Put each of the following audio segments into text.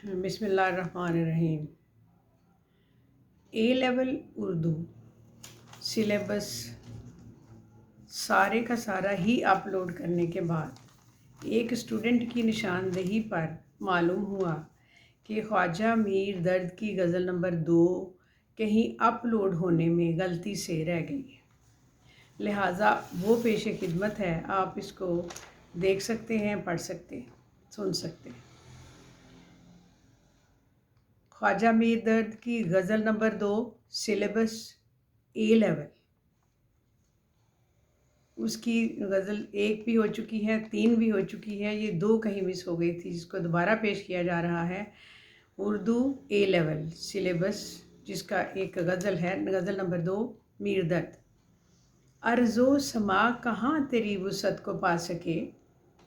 बिस्मिल्लाहिर्रहमानिर्रहीम। ए level Urdu syllabus सारे का सारा ही अपलोड करने के बाद एक स्टूडेंट की निशानदेही पर मालूम हुआ कि ख्वाजा मीर दर्द की गज़ल नंबर 2 कहीं अपलोड होने में गलती से रह गई है। लिहाजा वो पेश खिदमत है, आप इसको देख सकते हैं, पढ़ सकते हैं, सुन सकते हैं। ख्वाजा मीर दर्द की गज़ल नंबर 2 सिलेबस ए लेवल, उसकी गज़ल 1 भी हो चुकी है, 3 भी हो चुकी है, ये 2 कहीं मिस हो गई थी, जिसको दोबारा पेश किया जा रहा है। उर्दू ए लेवल सिलेबस, जिसका एक गज़ल है, गज़ल नंबर 2 मीर दर्द। अर्ज़ो समा कहाँ तेरी वुसअत को पा सके,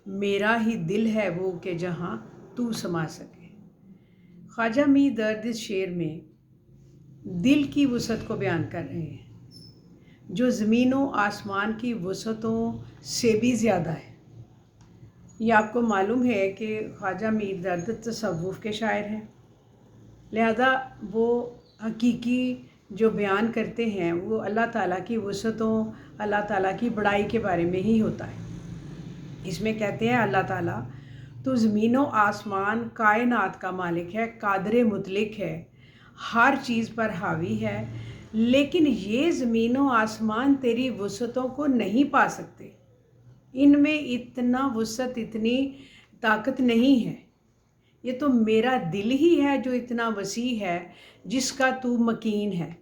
मेरा ही दिल है वो कि जहाँ तू समा सके। ख्वाजा मीर दर्द इस शेर में दिल की वुसअत को बयान कर रहे हैं, जो ज़मीनों आसमान की वुसअतों से भी ज़्यादा है। ये आपको मालूम है कि ख्वाजा मीर दर्द तसव्वुफ़ के शायर हैं, लिहाजा वो हकीकी जो बयान करते हैं वो अल्लाह ताला की वुसअतों, अल्लाह ताला की बड़ाई के बारे में ही होता है। इसमें कहते हैं अल्लाह ताला तो ज़मीनों आसमान कायनात का मालिक है, कादर मुतलिक है, हर चीज़ पर हावी है, लेकिन ये ज़मीनों आसमान तेरी वुसअतों को नहीं पा सकते। इनमें इतना वुसअत, इतनी ताकत नहीं है। ये तो मेरा दिल ही है जो इतना वसी है, जिसका तू मकीन है,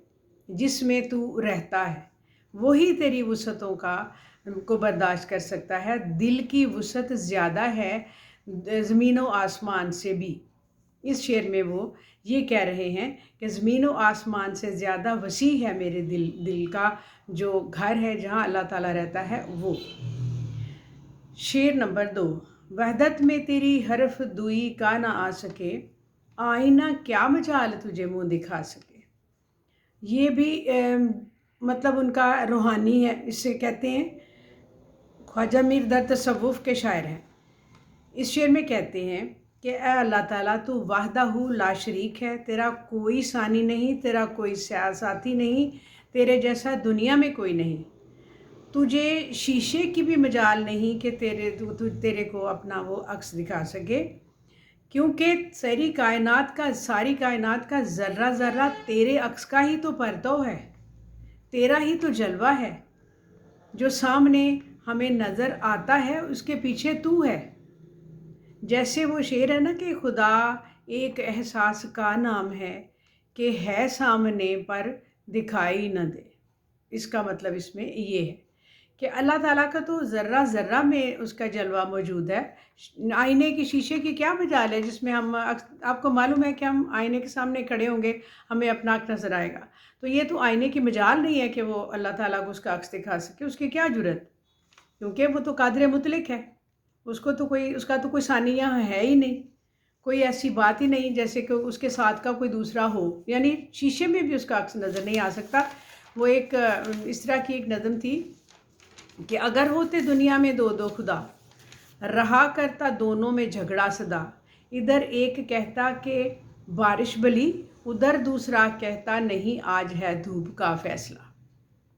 जिसमें तू रहता है, वही तेरी वुसअतों को बर्दाश्त कर सकता है। दिल की वुसअत ज़्यादा है ज़मीनों आसमान से भी। इस शेर में वो ये कह रहे हैं कि ज़मीनों आसमान से ज़्यादा वसी है मेरे दिल का जो घर है, जहाँ अल्लाह ताला रहता है वो। शेर नंबर 2, वहदत में तेरी हरफ दुई का ना आ सके, आईना क्या मजाल तुझे मुँह दिखा सके। ये भी मतलब उनका रूहानी है। इससे कहते हैं ख्वाजा मीर दर्द तसव्वुफ़ के शायर हैं। इस शेर में कहते हैं कि ए अल्लाह ताला तू वाहदहू ला शरीक है, तेरा कोई सानी नहीं, तेरा कोई साथी नहीं, तेरे जैसा दुनिया में कोई नहीं। तुझे शीशे की भी मजाल नहीं कि तेरे को अपना वो अक्स दिखा सके, क्योंकि सारी कायनात का ज़र्रा ज़र्रा तेरे अक्स का ही तो परतव है, तेरा ही तो जलवा है। जो सामने हमें नज़र आता है उसके पीछे तू है। जैसे वो शेर है ना कि खुदा एक एहसास का नाम है कि है सामने पर दिखाई न दे। इसका मतलब इसमें ये है कि अल्लाह ताला का तो ज़र्रा ज़र्रा में उसका जलवा मौजूद है। आईने की शीशे की क्या मजाल है, जिसमें हम आपको मालूम है कि हम आईने के सामने खड़े होंगे, हमें अपना अक्स नज़र आएगा। तो ये तो आईने की मजाल नहीं है कि वो अल्लाह ताला को उसका अक्स दिखा सके, उसकी क्या जुर्रत, क्योंकि वो तो कादिर मुतलिक है। उसका तो कोई सानी यहाँ है ही नहीं, कोई ऐसी बात ही नहीं जैसे कि उसके साथ का कोई दूसरा हो, यानी शीशे में भी उसका अक्स नज़र नहीं आ सकता। वो एक इस तरह की एक नज़म थी कि अगर होते दुनिया में दो दो खुदा, रहा करता दोनों में झगड़ा सदा, इधर एक कहता कि बारिश भली, उधर दूसरा कहता नहीं आज है धूप का फैसला।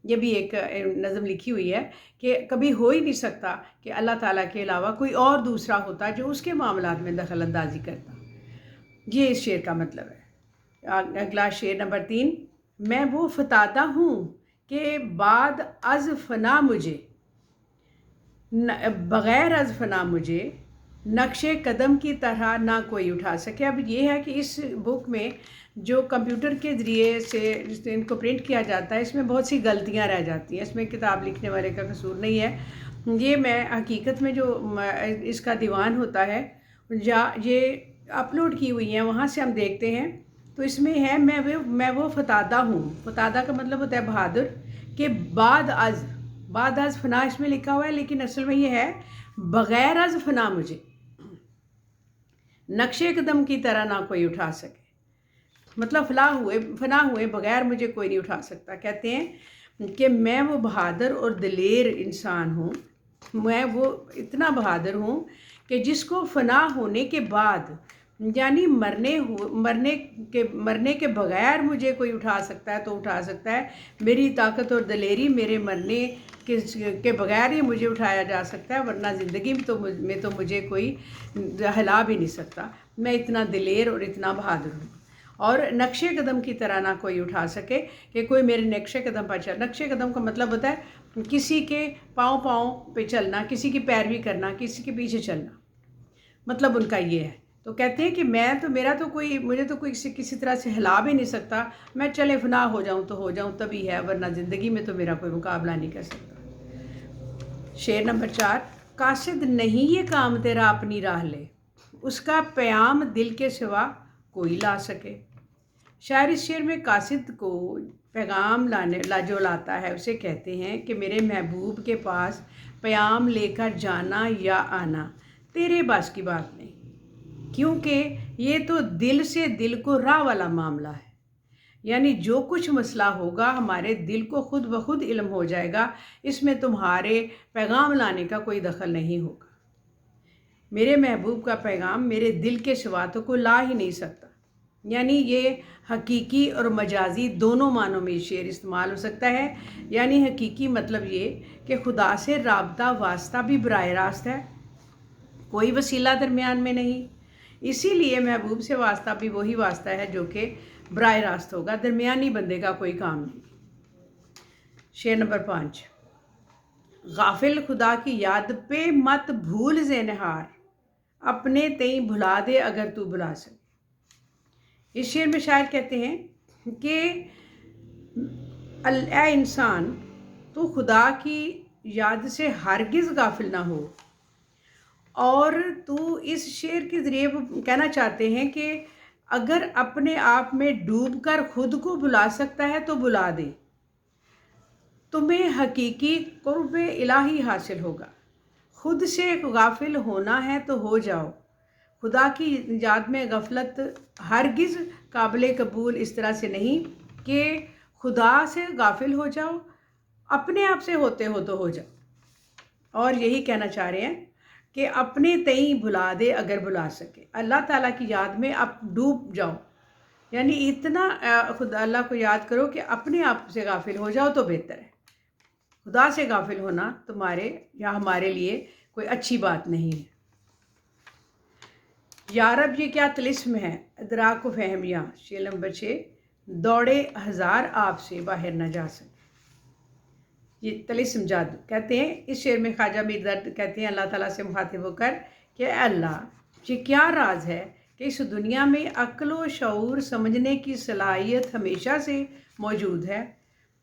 ये भी एक नज़म लिखी हुई है कि कभी हो ही नहीं सकता कि अल्लाह ताला के अलावा कोई और दूसरा होता जो उसके मामलात में दखल अंदाजी करता। ये इस शेर का मतलब है। अगला शेर नंबर 3, मैं वो फतादा हूँ कि बाद अज़ फना मुझे, बग़ैर अज़ फना मुझे नक्शे कदम की तरह ना कोई उठा सके। अब ये है कि इस बुक में जो कंप्यूटर के ज़रिए से इनको प्रिंट किया जाता है, इसमें बहुत सी गलतियां रह जाती हैं। इसमें किताब लिखने वाले का कसूर नहीं है। ये मैं हकीकत में जो इसका दीवान होता है या ये अपलोड की हुई हैं, वहाँ से हम देखते हैं तो इसमें है मैं वो फतादा हूँ। फतादा का मतलब होता है बहादुर, के बाद अज़ फना इसमें लिखा हुआ है, लेकिन असल में ये है बग़ैर अज़ फना मुझे नक्शे कदम की तरह ना कोई उठा सके। मतलब फना हुए बग़ैर मुझे कोई नहीं उठा सकता। कहते हैं कि मैं वो बहादुर और दिलेर इंसान हूँ, मैं वो इतना बहादुर हूँ कि जिसको फना होने के बाद यानी मरने के बगैर मुझे कोई उठा सकता है तो उठा सकता है। मेरी ताकत और दलेरी मेरे मरने के बगैर ही मुझे उठाया जा सकता है, वरना ज़िंदगी में तो मुझे कोई हिला भी नहीं सकता। मैं इतना दिलेर और इतना बहादुर हूँ। और नक्शे कदम की तरह ना कोई उठा सके कि कोई मेरे नक्शे कदम पर चल। नक्शे कदम का मतलब होता है किसी के पाँव पे चलना, किसी की पैरवी करना, किसी के पीछे चलना, मतलब उनका ये है। तो कहते हैं कि मुझे तो कोई किसी तरह से हिला भी नहीं सकता। मैं चले फना हो जाऊं तो हो जाऊं तभी है, वरना ज़िंदगी में तो मेरा कोई मुकाबला नहीं कर सकता। शेर नंबर 4, कासिद नहीं ये काम तेरा अपनी राह ले, उसका प्याम दिल के सिवा कोई ला सके। शायर इस शेर में कासिद को पैगाम जो लाता है उसे कहते हैं कि मेरे महबूब के पास प्याम लेकर जाना या आना तेरे बस की बात नहीं, क्योंकि ये तो दिल से दिल को राह वाला मामला है। यानी जो कुछ मसला होगा हमारे दिल को खुद ब खुद इल्म हो जाएगा, इसमें तुम्हारे पैगाम लाने का कोई दखल नहीं होगा। मेरे महबूब का पैगाम मेरे दिल के सिवा तो कोई ला ही नहीं सकता। यानी ये हकीकी और मजाजी दोनों मानों में शेर इस्तेमाल हो सकता है। यानी हकीकी मतलब ये कि खुदा से राबता वास्ता भी बराह रास्त है, कोई वसीला दरमियान में नहीं। इसीलिए महबूब से वास्ता भी वही वास्ता है जो कि बराह रास्त होगा, दरमियानी बंदे का कोई काम नहीं। शेर नंबर 5, गाफिल खुदा की याद पे मत भूल ज़ेनहार, अपने तई भुला दे अगर तू भुला सके। इस शेर में शायर कहते हैं कि ऐ इंसान, तू खुदा की याद से हरगिज़ गाफिल ना हो। और तू इस शेर के ज़रिए कहना चाहते हैं कि अगर अपने आप में डूबकर खुद को बुला सकता है तो बुला दे, तुम्हें हकीकी कुर्ब इलाही हासिल होगा। खुद से गाफिल होना है तो हो जाओ। खुदा की याद में गफलत हरगिज़ काबिल कबूल इस तरह से नहीं कि खुदा से गाफिल हो जाओ, अपने आप से होते हो तो हो जाओ। और यही कहना चाह रहे हैं कि अपने तई भुला दे अगर भुला सके। अल्लाह ताला की याद में आप डूब जाओ, यानी इतना खुदा अल्लाह को याद करो कि अपने आप से गाफिल हो जाओ तो बेहतर है। खुदा से गाफिल होना तुम्हारे या हमारे लिए कोई अच्छी बात नहीं है। यारब ये क्या तिलिस्म है, इदराक व फहमियाँ। शेर नंबर 6, दौड़े हज़ार आपसे बाहर न जा सके। ये तिलिस्म जादू। कहते हैं इस शेर में ख्वाजा मीर दर्द कहते हैं अल्लाह ताला से मुखातिब होकर कि अल्लाह, ये क्या राज है कि इस दुनिया में अक्ल व शऊर समझने की सलाहियत हमेशा से मौजूद है,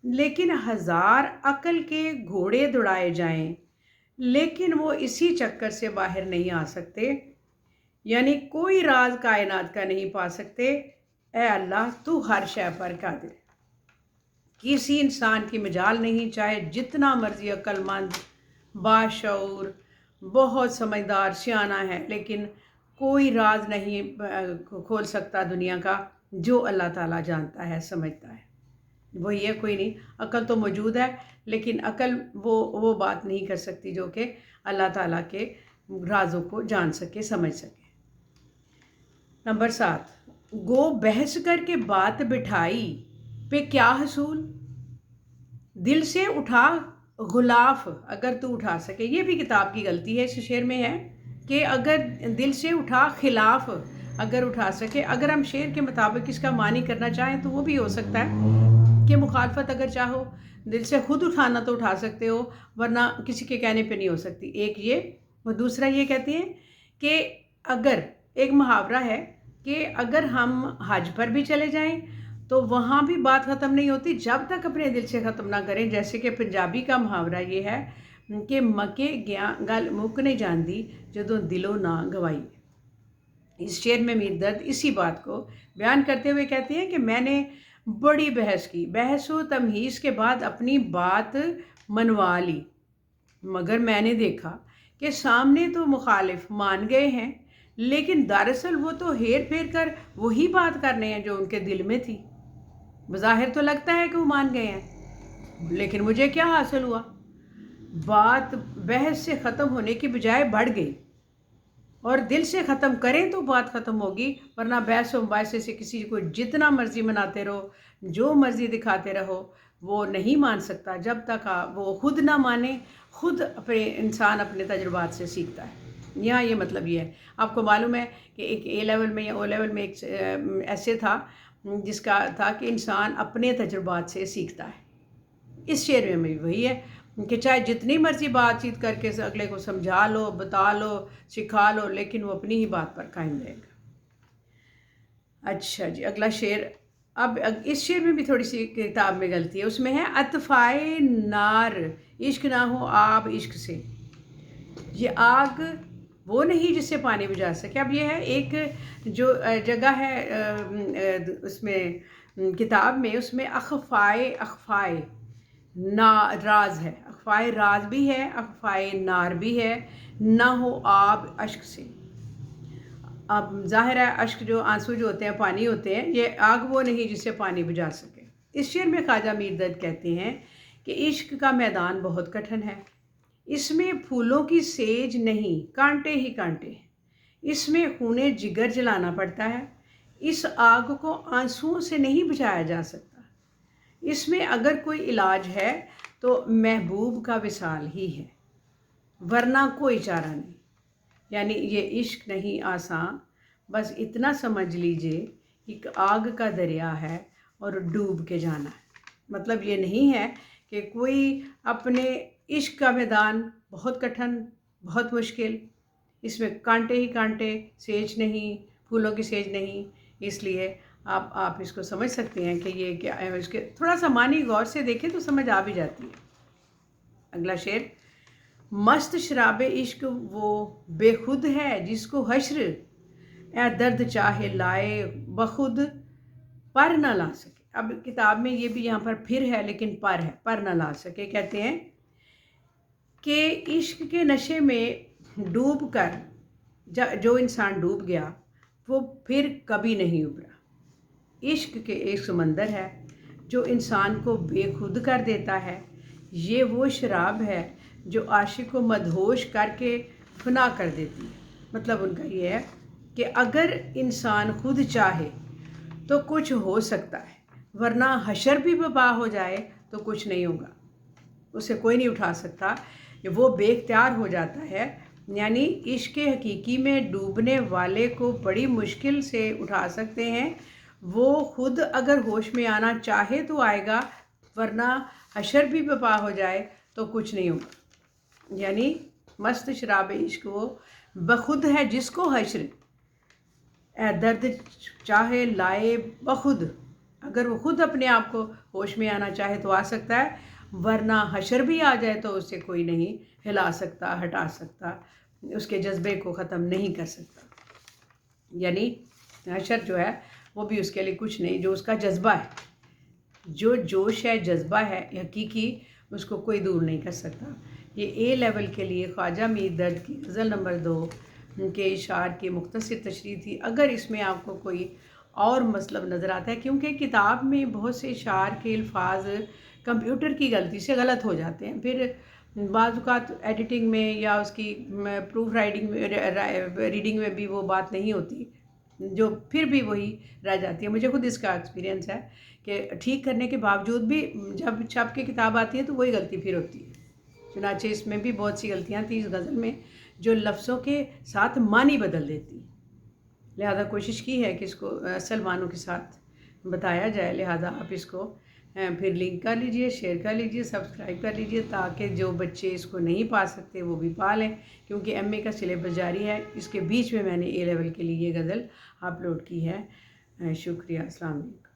लेकिन हज़ार अक्ल के घोड़े दौड़ाए जाएं लेकिन वो इसी चक्कर से बाहर नहीं आ सकते। यानी कोई राज कायनात का नहीं पा सकते। ऐ अल्लाह, तू हर शय पर कादिर। किसी इंसान की मजाल नहीं, चाहे जितना मर्जी अक्लमंद, बाशऊर, बहुत समझदार, सियाना है, लेकिन कोई राज नहीं खोल सकता दुनिया का जो अल्लाह ताला जानता है, समझता है। वही है, कोई नहीं। अकल तो मौजूद है, लेकिन अकल वो बात नहीं कर सकती जो कि अल्लाह ताला के राजों को जान सके, समझ सके। नंबर 7, गो बहस करके बात बिठाई पे क्या हसूल, दिल से उठा गुलाफ अगर तू उठा सके। ये भी किताब की गलती है, इस शेर में है कि अगर दिल से उठा खिलाफ अगर उठा सके। अगर हम शेर के मुताबिक इसका मानी करना चाहें तो वो भी हो सकता है कि मुखालफत अगर चाहो दिल से खुद उठाना तो उठा सकते हो, वरना किसी के कहने पे नहीं हो सकती। एक ये, और दूसरा ये कहते हैं कि अगर एक मुहावरा है कि अगर हम हज पर भी चले जाएं तो वहाँ भी बात ख़त्म नहीं होती जब तक अपने दिल से ख़त्म ना करें। जैसे कि पंजाबी का मुहावरा ये है कि मके गया गल मुक नहीं जाती जदों दिलों ना गवाई। इस शेर में मीर दर्द इसी बात को बयान करते हुए कहते हैं कि मैंने बड़ी बहस की, बहस व तमहीज़ के बाद अपनी बात मनवा ली, मगर मैंने देखा कि सामने तो मुखालिफ मान गए हैं, लेकिन दरअसल वो तो हेर फेर कर वही बात करने हैं जो उनके दिल में थी। बज़ाहिर तो लगता है कि वो मान गए हैं, लेकिन मुझे क्या हासिल हुआ? बात बहस से ख़त्म होने की बजाय बढ़ गई। اور دل سے ختم کریں تو بات ختم ہوگی، ورنہ بحث و مباحثے سے کسی کو جتنا مرضی مناتے رہو، جو مرضی دکھاتے رہو، وہ نہیں مان سکتا جب تک وہ خود نہ مانے. خود انسان اپنے تجربات سے سیکھتا ہے. یہاں یہ مطلب یہ ہے. آپ کو معلوم ہے کہ ایک اے لیول میں یا او لیول میں ایک ایسے تھا جس کا تھا کہ انسان اپنے تجربات سے سیکھتا ہے. اس شعر میں بھی وہی ہے کہ چاہے جتنی مرضی بات چیت کر کے اگلے کو سمجھا لو، بتا لو، سکھا لو، لیکن وہ اپنی ہی بات پر قائم رہے گا. اچھا جی، اگلا شعر. اب اس شعر میں بھی تھوڑی سی کتاب میں غلطی ہے. اس میں ہے اطفائے نار عشق نہ ہو آب عشق سے. یہ آگ وہ نہیں جس سے پانی بجھا سکے. اب یہ ہے ایک جو جگہ ہے اس میں کتاب میں، اس میں اخفائے راز ہے. اخفائے راز بھی ہے، اخفائے نار بھی ہے. نہ ہو آب اشک سے. اب ظاہر ہے اشک جو آنسو جو ہوتے ہیں، پانی ہوتے ہیں، یہ آگ وہ نہیں جس سے پانی بجھا سکے. اس شعر میں خواجہ میر درد کہتے ہیں کہ عشق کا میدان بہت کٹھن ہے. اس میں پھولوں کی سیج نہیں، کانٹے ہی کانٹے ہیں. اس میں خون جگر جلانا پڑتا ہے. اس آگ کو آنسوؤں سے نہیں بجھایا جا سکتا. اس میں اگر کوئی علاج ہے تو محبوب کا وصال ہی ہے، ورنہ کوئی چارہ نہیں. یعنی یہ عشق نہیں آسان، بس اتنا سمجھ لیجئے ایک آگ کا دریا ہے اور ڈوب کے جانا ہے. مطلب یہ نہیں ہے کہ کوئی اپنے عشق کا میدان بہت کٹھن، بہت مشکل، اس میں کانٹے ہی کانٹے، سیج نہیں، پھولوں کی سیج نہیں. اس لیے آپ اس کو سمجھ سکتے ہیں کہ یہ کیا ہے. اس کے تھوڑا سا معنی غور سے دیکھیں تو سمجھ آ بھی جاتی ہے. اگلا شعر. مست شراب عشق وہ بے خود ہے جس کو حشر اے درد چاہے لائے بخود پر نہ لا سکے. اب کتاب میں یہ بھی یہاں پر پھر ہے لیکن پر ہے، پر نہ لا سکے. کہتے ہیں کہ عشق کے نشے میں ڈوب کر جو انسان ڈوب گیا وہ پھر کبھی نہیں ابھرا. عشق کے ایک سمندر ہے جو انسان کو بے خود کر دیتا ہے. یہ وہ شراب ہے جو عاشق کو مدہوش کر کے فنا کر دیتی ہے. مطلب ان کا یہ ہے کہ اگر انسان خود چاہے تو کچھ ہو سکتا ہے، ورنہ حشر بھی برپا ہو جائے تو کچھ نہیں ہوگا. اسے کوئی نہیں اٹھا سکتا، وہ بے اختیار ہو جاتا ہے. یعنی عشق حقیقی میں ڈوبنے والے کو بڑی مشکل سے اٹھا سکتے ہیں. وہ خود اگر ہوش میں آنا چاہے تو آئے گا، ورنہ حشر بھی برپا ہو جائے تو کچھ نہیں ہوگا. یعنی مست شراب عشق وہ بخود ہے جس کو حشر اے درد چاہے لائے بخود. اگر وہ خود اپنے آپ کو ہوش میں آنا چاہے تو آ سکتا ہے، ورنہ حشر بھی آ جائے تو اسے کوئی نہیں ہلا سکتا، ہٹا سکتا، اس کے جذبے کو ختم نہیں کر سکتا. یعنی حشر جو ہے وہ بھی اس کے لیے کچھ نہیں. جو اس کا جذبہ ہے، جو جوش ہے، جذبہ ہے حقیقی، اس کو کوئی دور نہیں کر سکتا. یہ اے لیول کے لیے خواجہ میر درد کی غزل نمبر 2 کے اشعار کی مختصر تشریح تھی. اگر اس میں آپ کو کوئی اور مطلب نظر آتا ہے، کیونکہ کتاب میں بہت سے اشعار کے الفاظ کمپیوٹر کی غلطی سے غلط ہو جاتے ہیں، پھر بعض اوقات ایڈیٹنگ میں یا اس کی پروف ریڈنگ میں بھی وہ بات نہیں ہوتی، جو پھر بھی وہی رہ جاتی ہے. مجھے خود اس کا ایکسپیرینس ہے کہ ٹھیک کرنے کے باوجود بھی جب چھپ کے کتاب آتی ہے تو وہی غلطی پھر ہوتی ہے. چنانچہ اس میں بھی بہت سی غلطیاں تھیں اس غزل میں جو لفظوں کے ساتھ معنی بدل دیتی. لہذا کوشش کی ہے کہ اس کو اصل معنوں کے ساتھ بتایا جائے. لہذا آپ اس کو پھر لنک کر لیجئے، شیئر کر لیجئے، سبسکرائب کر لیجئے، تاکہ جو بچے اس کو نہیں پا سکتے وہ بھی پا لیں. کیونکہ ایم اے کا سلیبس جاری ہے، اس کے بیچ میں میں نے اے لیول کے لیے یہ غزل اپلوڈ کی ہے. شکریہ. السلام علیکم.